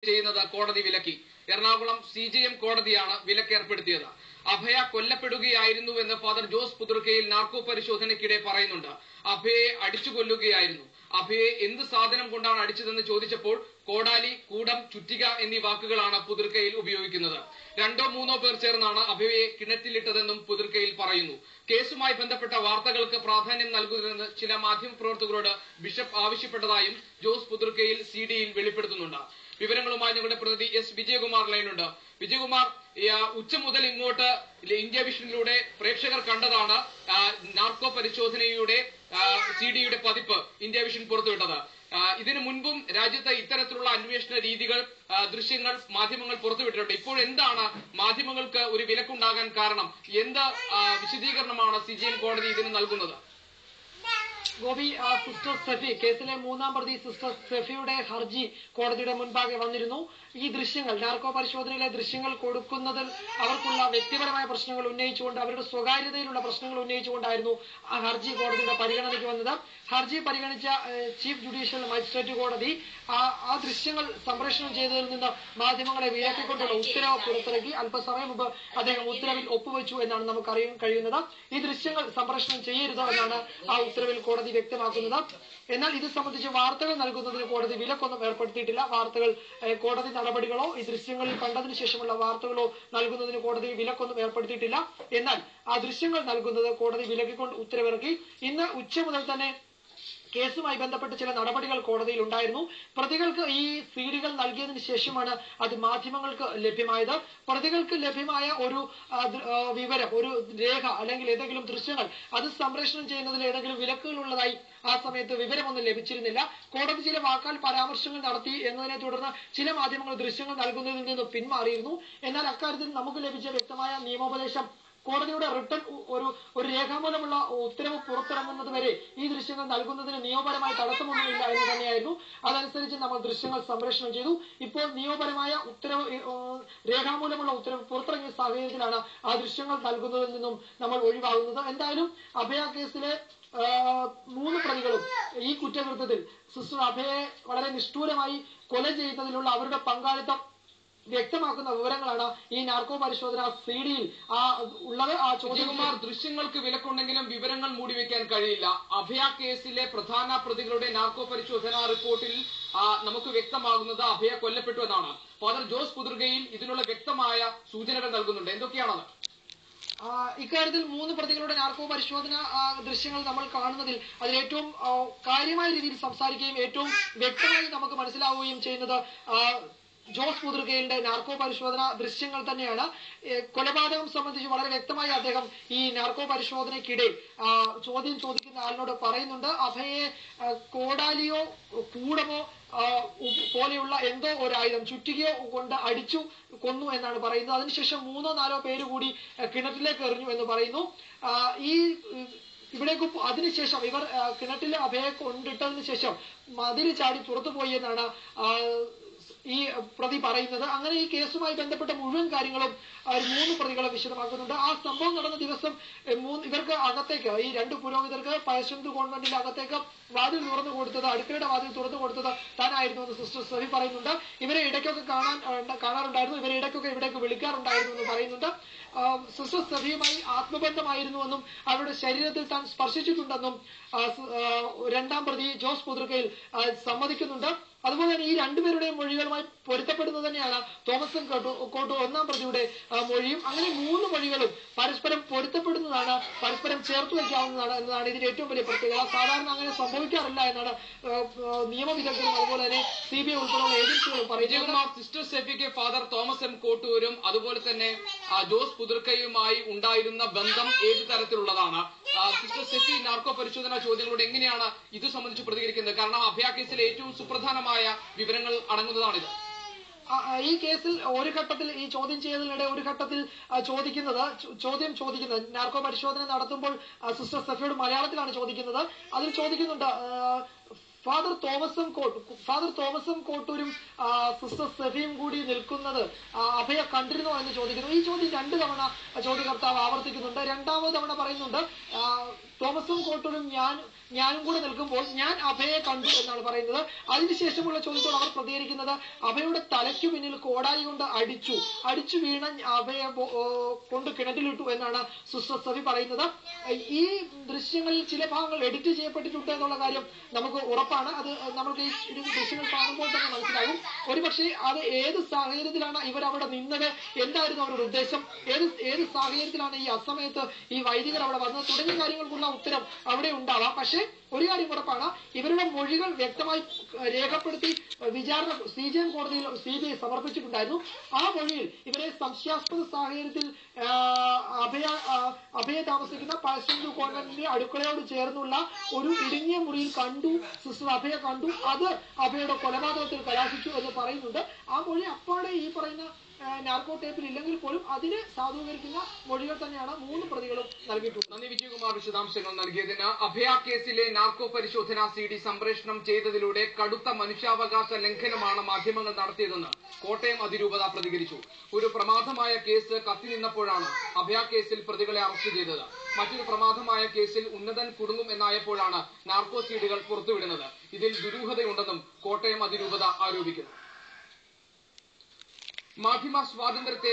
ചെയ്യുന്നത് കോടതി വിലക്കി. എറണാകുളം CJM കോടതിയാണ് വിലക്ക് ഏർപ്പെടുത്തിയത്. അഭയ കൊല്ലപ്പെടുകയായിരുന്നുവെന്ന് ഫാദർ ജോസ് പുതുർക്കയിൽ നാർക്കോ പരിശോധനയ്ക്കിടെ പറയുന്നുണ്ട്. അഭയെ അടിച്ചു കൊല്ലുകയായിരുന്നു. അഭയെ എന്ത് സാധനം കൊണ്ടാണ് അടിച്ചതെന്ന് ചോദിച്ചപ്പോൾ കോടാലി, കൂടം, ചുറ്റിക എന്നീ വാക്കുകളാണ് പുതുർക്കയിൽ ഉപയോഗിക്കുന്നത്. 2-3 പേർ ചേർന്നാണ് അഭയെ കിണറ്റിലിട്ടതെന്നും പുതുർക്കയിൽ പറയുന്നു. കേസുമായി ബന്ധപ്പെട്ട വാർത്തകൾക്ക് പ്രാധാന്യം നൽകുന്നതെന്ന് ചില മാധ്യമപ്രവർത്തകരോട് ബിഷപ്പ് ആവശ്യപ്പെട്ടതായും ജോസ് പുതുർക്കയിൽ CD-യിൽ വെളിപ്പെടുത്തുന്നുണ്ട്. വിവരങ്ങളുമായി ഞങ്ങളുടെ പ്രതിനിധി S. വിജയകുമാർ ലൈനുണ്ട്. വിജയകുമാർ, ഉച്ച മുതൽ ഇങ്ങോട്ട് ഇന്ത്യ വിഷനിലൂടെ പ്രേക്ഷകർ കണ്ടതാണ് നാർക്കോ പരിശോധനയുടെ CD-യുടെ പതിപ്പ് ഇന്ത്യ വിഷൻ പുറത്തുവിട്ടത്. ഇതിനു മുൻപും രാജ്യത്ത് ഇത്തരത്തിലുള്ള അന്വേഷണ രീതികൾ, ദൃശ്യങ്ങൾ മാധ്യമങ്ങൾ പുറത്തുവിട്ടിട്ടുണ്ട്. ഇപ്പോൾ എന്താണ് മാധ്യമങ്ങൾക്ക് ഒരു വിലക്കുണ്ടാകാൻ കാരണം? എന്ത് വിശദീകരണമാണ് CJM കോടതി ഇതിന് നൽകുന്നത്? ഗോപി, സിസ്റ്റർ സെഫി കേസിലെ 3-ാം പ്രതി സിസ്റ്റർ സെഫിയുടെ ഹർജി കോടതിയുടെ മുൻപാകെ വന്നിരുന്നു. ഈ ദൃശ്യങ്ങൾ, നാർക്കോ പരിശോധനയിലെ ദൃശ്യങ്ങൾ കൊടുക്കുന്നതിൽ അവർക്കുള്ള വ്യക്തിപരമായ പ്രശ്നങ്ങൾ ഉന്നയിച്ചുകൊണ്ട്, അവരുടെ സ്വകാര്യതയിലുള്ള പ്രശ്നങ്ങൾ ഉന്നയിച്ചുകൊണ്ടായിരുന്നു ആ ഹർജി കോടതിയുടെ പരിഗണനയ്ക്ക് വന്നത്. ഹർജി പരിഗണിച്ച ചീഫ് ജുഡീഷ്യൽ മജിസ്ട്രേറ്റ് കോടതി ആ ദൃശ്യങ്ങൾ സംപ്രേഷണം ചെയ്തതിൽ നിന്ന് മാധ്യമങ്ങളെ വിലക്കിക്കൊണ്ടുള്ള ഉത്തരവ് പുറത്തിറക്കി. അല്പസമയം മുമ്പ് അദ്ദേഹം ഉത്തരവിൽ ഒപ്പുവെച്ചു എന്നാണ് നമുക്ക് അറിയാൻ കഴിയുന്നത്. ഈ ദൃശ്യങ്ങൾ സംപ്രേഷണം ചെയ്യരുത് എന്നാണ് ആ ഉത്തരവിൽ കോടതി വ്യക്തമാക്കുന്നത്. എന്നാൽ ഇത് സംബന്ധിച്ച് വാർത്തകൾ നൽകുന്നതിന് കോടതി വിലക്കൊന്നും ഏർപ്പെടുത്തിയിട്ടില്ല. കോടതി നടപടികളോ ഈ ദൃശ്യങ്ങളിൽ കണ്ടതിനു ശേഷമുള്ള വാർത്തകളോ നൽകുന്നതിന് കോടതി വിലക്കൊന്നും ഏർപ്പെടുത്തിയിട്ടില്ല. എന്നാൽ ആ ദൃശ്യങ്ങൾ നൽകുന്നത് കോടതി വിലക്കിക്കൊണ്ട് ഉത്തരവിറക്കി. ഇന്ന് ഉച്ച മുതൽ തന്നെ കേസുമായി ബന്ധപ്പെട്ട് ചില നടപടികൾ കോടതിയിൽ ഉണ്ടായിരുന്നു. പ്രതികൾക്ക് ഈ CD-കൾ നൽകിയതിനു ശേഷമാണ് അത് മാധ്യമങ്ങൾക്ക് ലഭ്യമായത്. പ്രതികൾക്ക് ലഭ്യമായ ഒരു വിവരം, ഒരു രേഖ അല്ലെങ്കിൽ ഏതെങ്കിലും ദൃശ്യങ്ങൾ അത് സംപ്രേഷണം ചെയ്യുന്നതിൽ ഏതെങ്കിലും വിലക്കുകൾ ഉള്ളതായി ആ സമയത്ത് വിവരമൊന്നും ലഭിച്ചിരുന്നില്ല. കോടതി ചില വാക്കാൽ പരാമർശങ്ങൾ നടത്തി എന്നതിനെ തുടർന്ന് ചില മാധ്യമങ്ങൾ ദൃശ്യങ്ങൾ നൽകുന്നതിൽ നിന്ന് പിന്മാറിയിരുന്നു. എന്നാൽ അക്കാര്യത്തിൽ നമുക്ക് ലഭിച്ച വ്യക്തമായ നിയമോപദേശം, കോടതിയുടെ റിട്ടൺ ഒരു രേഖാമൂലമുള്ള ഉത്തരവ് പുറത്തിറങ്ങുന്നത് വരെ ഈ ദൃശ്യങ്ങൾ നൽകുന്നതിന് നിയമപരമായ തടസ്സമൊന്നുമില്ല എന്ന് തന്നെയായിരുന്നു. അതനുസരിച്ച് നമ്മൾ ദൃശ്യങ്ങൾ സംപ്രേഷണം ചെയ്തു. ഇപ്പോൾ നിയമപരമായ ഉത്തരവ്, രേഖാമൂലമുള്ള ഉത്തരവ് പുറത്തിറങ്ങിയ സാഹചര്യത്തിലാണ് ആ ദൃശ്യങ്ങൾ നൽകുന്നതിൽ നിന്നും നമ്മൾ ഒഴിവാകുന്നത്. എന്തായാലും അഭയ കേസിലെ 3 പ്രതികളും ഈ കുറ്റകൃത്യത്തിൽ സിസ്റ്റർ അഭയെ വളരെ നിഷ്ഠൂരമായി കൊല ചെയ്യുന്നതിലുള്ള അവരുടെ പങ്കാളിത്തം വ്യക്തമാക്കുന്ന വിവരങ്ങളാണ് ഈ നാർക്കോ പരിശോധന CD-യിൽ ഉള്ളത്. ആ ചോദ്യകുമാർ, ദൃശ്യങ്ങൾക്ക് വിലക്കുണ്ടെങ്കിലും വിവരങ്ങൾ മൂടിവെക്കാൻ കഴിയില്ല. അഭയ കേസിലെ പ്രധാന പ്രതികളുടെ നാർക്കോ പരിശോധന റിപ്പോർട്ടിൽ നമുക്ക് വ്യക്തമാകുന്നത് അഭയ കൊല്ലപ്പെട്ടു എന്നാണ്. ഫാദർ ജോസ് പുതുർക്കയിൽ ഇതിനുള്ള വ്യക്തമായ സൂചനകൾ നൽകുന്നുണ്ട്. എന്തൊക്കെയാണത്? ഇക്കാര്യത്തിൽ 3 പ്രതികളുടെ നാർക്കോ പരിശോധന ദൃശ്യങ്ങൾ നമ്മൾ കാണുന്നതിൽ അതിൽ ഏറ്റവും കാര്യമായ രീതിയിൽ സംസാരിക്കുകയും ഏറ്റവും വ്യക്തമായി നമുക്ക് മനസ്സിലാവുകയും ചെയ്യുന്നത് ജോസ് പുതുർക്കയുടെ നാർക്കോ പരിശോധന ദൃശ്യങ്ങൾ തന്നെയാണ്. കൊലപാതകം സംബന്ധിച്ച് വളരെ വ്യക്തമായി അദ്ദേഹം ഈ നാർക്കോ പരിശോധനയ്ക്കിടെ ചോദ്യം ചോദിക്കുന്ന ആളിനോട് പറയുന്നുണ്ട്. അഭയെ കോടാലിയോ കൂടമോ പോലെയുള്ള എന്തോ ഒരു ആയുധം, ചുറ്റികയോ കൊണ്ട് അടിച്ചു കൊന്നു എന്നാണ് പറയുന്നത്. അതിനുശേഷം 3-4 പേര് കൂടി കിണറ്റിലേക്ക് എറിഞ്ഞു എന്ന് പറയുന്നു. ഇവിടേക്ക് അതിനുശേഷം ഇവർ കിണറ്റിലെ അഭയെ കൊണ്ടിട്ടതിന് ശേഷം മതിൽ ചാടി പുറത്തുപോയി എന്നാണ് ഈ പ്രതി പറയുന്നത്. അങ്ങനെ ഈ കേസുമായി ബന്ധപ്പെട്ട മുഴുവൻ കാര്യങ്ങളും 3 പ്രതികളെ വിശദമാക്കുന്നുണ്ട്. ആ സംഭവം നടന്ന ദിവസം ഇവർക്ക് അകത്തേക്ക്, ഈ 2 പുരോഹിതർക്ക് പയശ്ശന്ത് കോൺവെന്റിന്റെ അകത്തേക്ക് വാതിൽ തുറന്നു കൊടുത്തത്, അടുക്കളയുടെ വാതിൽ തുറന്നു കൊടുത്തത് താനായിരുന്നു എന്ന് സിസ്റ്റർ സെഫി പറയുന്നുണ്ട്. ഇവരെ ഇടയ്ക്കൊക്കെ കാണാറുണ്ടായിരുന്നു, ഇവരെ ഇടയ്ക്കൊക്കെ ഇവിടേക്ക് വിളിക്കാറുണ്ടായിരുന്നു എന്ന് പറയുന്നുണ്ട്. സിസ്റ്റർ സെഫിയുമായി ആത്മബന്ധമായിരുന്നുവെന്നും അവരുടെ ശരീരത്തിൽ താൻ സ്പർശിച്ചിട്ടുണ്ടെന്നും 2-ാം പ്രതി ജോസ് പുതുർക്കയിൽ സമ്മതിക്കുന്നുണ്ട്. അതുപോലെ തന്നെ ഈ 2 പേരുടെയും മൊഴികളുമായി പൊരുത്തപ്പെടുന്നത് തന്നെയാണ് തോമസ് കോട്ടു 1-ാം പ്രതിയുടെ മൊഴിയും. അങ്ങനെ 3 മൊഴികളും പരസ്പരം പൊരുത്തപ്പെടുന്നതാണ്, പരസ്പരം ചേർത്ത് വയ്ക്കാവുന്നതാണ് എന്നതാണ് ഇതിന്റെ ഏറ്റവും വലിയ പ്രത്യേകത. സാധാരണ അങ്ങനെ സംഭവിക്കാറില്ല എന്നാണ് നിയമവിദഗ്ധരും അതുപോലെ തന്നെ CBI ഉൾപ്പെടെയുള്ള ഏജൻസികളും പറയുന്നത്. സിസ്റ്റർ സെഫിക്ക് ഫാദർ തോമസ് M. കോട്ടൂരും അതുപോലെ തന്നെ ജോസ് പുതുർക്കയുമായി ഉണ്ടായിരുന്ന ബന്ധം ഏത് തരത്തിലുള്ളതാണ്? സിസ്റ്റർ സെഫി നാർക്കോ പരിശോധന ചോദ്യങ്ങളോട് എങ്ങനെയാണ് ഇത് സംബന്ധിച്ച് പ്രതികരിക്കുന്നത്? കാരണം അഭയ കേസിലെ ഏറ്റവും സുപ്രധാനമായ വിവരങ്ങൾ അടങ്ങുന്നതാണിത്. ഈ കേസിൽ ഒരു ഘട്ടത്തിൽ, ഈ ചോദ്യം ചെയ്യലിനിടെ ഒരു ഘട്ടത്തിൽ ചോദ്യം ചോദിക്കുന്നത് നാർക്കോ പരിശോധന നടത്തുമ്പോൾ സിസ്റ്റർ സെഫിയോട് മലയാളത്തിലാണ് ചോദിക്കുന്നത്. അതിൽ ചോദിക്കുന്നുണ്ട്, ഫാദർ തോമസും കോട്ടൂരും സിസ്റ്റർ സെഫിയും കൂടി നിൽക്കുന്നത് അഭയ കണ്ടിരുന്നോ എന്ന് ചോദിക്കുന്നു. ഈ ചോദ്യം 2 തവണ ചോദ്യകർത്താവ് ആവർത്തിക്കുന്നുണ്ട്. 2ാമത് തവണ പറയുന്നുണ്ട് തോമസും കോട്ടൂരും ഞാനും കൂടെ നിൽക്കുമ്പോൾ ഞാൻ അഭയെ കണ്ടു എന്നാണ് പറയുന്നത്. അതിനുശേഷമുള്ള ചോദ്യത്തോട് അവർ പ്രതികരിക്കുന്നത് അഭയുടെ തലയ്ക്ക് പിന്നിൽ കോടാലി കൊണ്ട് അടിച്ചു വീണ അഭയെ കൊണ്ട് കിണറ്റിലിട്ടു എന്നാണ് സിസ്റ്റർ സഫി പറയുന്നത്. ഈ ദൃശ്യങ്ങളിൽ ചില ഭാഗങ്ങൾ എഡിറ്റ് ചെയ്യപ്പെട്ടിട്ടുണ്ട് എന്നുള്ള കാര്യം നമുക്ക് ഉറപ്പാണ്. അത് നമുക്ക് ഈ ദൃശ്യങ്ങൾ കാണുമ്പോൾ തന്നെ മനസ്സിലാകും. ഒരുപക്ഷെ അത് ഏത് സാഹചര്യത്തിലാണ് ഇവരവിടെ നിന്നത്, എന്തായിരുന്നു അവരുടെ ഉദ്ദേശം, ഏത് സാഹചര്യത്തിലാണ് ഈ അസമയത്ത് ഈ വൈദികർ അവിടെ വന്നത് തുടങ്ങിയ കാര്യങ്ങൾക്കുള്ള ഉത്തരം അവിടെ ഉണ്ടാവാം. പക്ഷേ ഒരു കാര്യം ഉറപ്പാണ്, ഇവരുടെ മൊഴികൾ വ്യക്തമായി രേഖപ്പെടുത്തി വിചാരണ CJM കോടതിയിൽ CBI സമർപ്പിച്ചിട്ടുണ്ടായിരുന്നു. ആ മൊഴിയിൽ ഇവരെ സംശയാസ്പദ സാഹചര്യത്തിൽ അഭയ താമസിക്കുന്ന പാഴ്സെന്റു കോൺവെന്റിന്റെ അടുക്കളയോട് ചേർന്നുള്ള ഒരു ഇടുങ്ങിയ മുറിയിൽ കണ്ടു, സിസ്റ്റർ അഭയ കണ്ടു, അത് അഭയുടെ കൊലപാതകത്തിൽ കലാശിച്ചു എന്ന് പറയുന്നുണ്ട്. ആ മൊഴി അപ്പാടെ ഈ പറയുന്ന നാർക്കോ ടേപ്പിൽ ഇല്ലെങ്കിൽ പോലും അതിനെ സാധൂകരിക്കുന്ന മൊഴികൾ തന്നെയാണ് 3 പ്രതികളും നൽകിയിട്ടുള്ളത്. നന്ദി വിജയകുമാർ വിശദാംശങ്ങൾ നൽകിയതിന്. അഭയ കേസിലെ നാർക്കോ പരിശോധന CD സംപ്രേഷണം ചെയ്തതിലൂടെ കടുത്ത മനുഷ്യാവകാശ ലംഘനമാണ് മാധ്യമങ്ങൾ നടത്തിയതെന്ന് കോട്ടയം അതിരൂപത പ്രതികരിച്ചു. ഒരു പ്രമാദമായ കേസ് കത്തിനിന്നപ്പോഴാണ് അഭയ കേസിൽ പ്രതികളെ അറസ്റ്റ് ചെയ്തത്. മറ്റൊരു പ്രമാദമായ കേസിൽ ഉന്നതൻ കുടുങ്ങും എന്നായപ്പോഴാണ് നാർക്കോ സീഡികൾ പുറത്തുവിടുന്നത്. ഇതിൽ ദുരൂഹതയുണ്ടെന്നും കോട്ടയം അതിരൂപത ആരോപിക്കുന്നു. മാധ്യമ സ്വാതന്ത്ര്യത്തെ